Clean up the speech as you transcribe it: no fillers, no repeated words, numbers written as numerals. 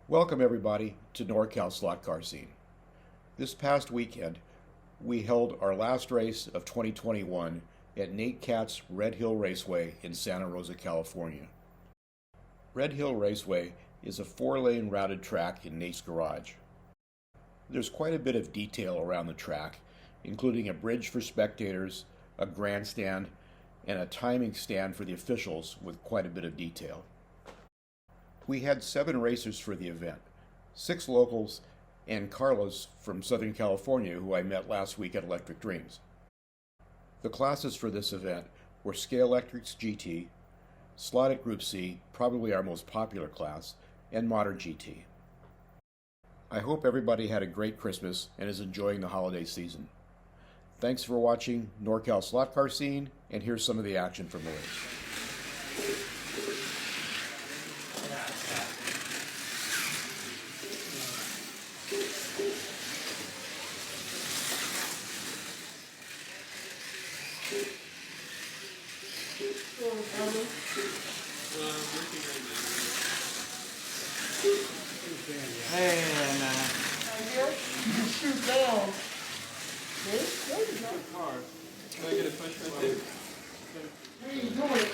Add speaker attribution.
Speaker 1: Welcome everybody to NorCal Slot Car Scene. This past weekend, we held our last race of 2021 at Nate Katz's Redhill Raceway in Santa Rosa, California. Redhill Raceway is a 4-lane routed track in Nate's garage. There's quite a bit of detail around the track, including a bridge for spectators, a grandstand, and a timing stand for the officials with quite a bit of detail. We had 7 racers for the event, 6 locals, and Carlos from Southern California, who I met last week at Electric Dreams. The classes for this event were Scalextric GT, Slotit Group C, probably our most popular class, and Modern GT. I hope everybody had a great Christmas and is enjoying the holiday season. Thanks for watching NorCal Slot Car Scene, and here's some of the action from the race.
Speaker 2: Hey, man.
Speaker 3: Shoot down.
Speaker 2: Can I get a push right there?
Speaker 3: What are you doing?